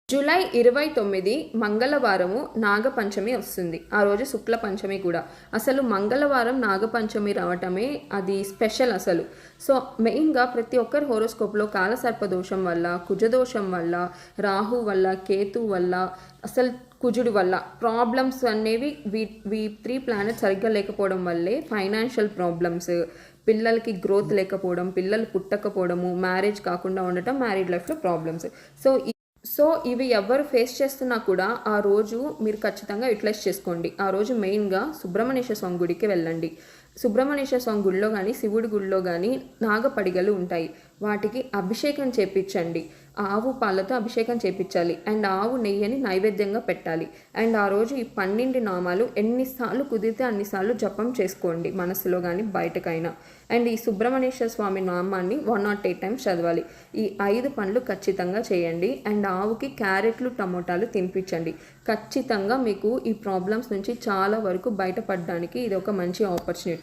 July 29 మంగళవారము నాగపంచమి వస్తుంది. ఆ రోజు శుక్ల పంచమి కూడా. అసలు మంగళవారం నాగపంచమి రావటమే అది స్పెషల్ అసలు. సో మెయిన్‌గా ప్రతి ఒక్కరి హోరోస్కోప్‌లో కాలసర్పదోషం వల్ల, కుజదోషం వల్ల, రాహు వల్ల, కేతు వల్ల, అసలు కుజుడి వల్ల ప్రాబ్లమ్స్ అనేవి వీ 3 ప్లానెట్స్ సరిగ్గా లేకపోవడం వల్లే ఫైనాన్షియల్ ప్రాబ్లమ్స్, పిల్లలకి గ్రోత్ లేకపోవడం, పిల్లలు పుట్టకపోవడము, మ్యారేజ్ కాకుండా ఉండటం, మ్యారీడ్ లైఫ్‌లో ప్రాబ్లమ్స్. సో ఇవి ఎవ్వరు ఫేస్ చేస్తున్నా కూడా ఆ రోజు మీరు ఖచ్చితంగా యుటిలైజ్ చేసుకోండి. ఆ రోజు మెయిన్‌గా సుబ్రహ్మణ్యేశ్వర స్వామి గుడికి వెళ్ళండి. సుబ్రహ్మణ్యేశ్వర స్వామి గుడిలో కానీ, శివుడి గుడిలో కానీ నాగపడిగలు ఉంటాయి. వాటికి అభిషేకం చేపించండి. ఆవు పాలతో అభిషేకం చేపించాలి. అండ్ ఆవు నెయ్యిని నైవేద్యంగా పెట్టాలి. అండ్ ఆ రోజు ఈ 12 నామాలు ఎన్నిసార్లు కుదిరితే అన్నిసార్లు జపం చేసుకోండి, మనసులో కానీ బయటకైనా. అండ్ ఈ సుబ్రహ్మణ్యేశ్వర స్వామి నామాన్ని 108 టైమ్స్ చదవాలి. ఈ 5 పనులు ఖచ్చితంగా చేయండి. అండ్ ఆవుకి క్యారెట్లు, టమోటాలు తినిపించండి. ఖచ్చితంగా మీకు ఈ ప్రాబ్లమ్స్ నుంచి చాలా వరకు బయటపడడానికి ఇది ఒక మంచి ఆపర్చునిటీ.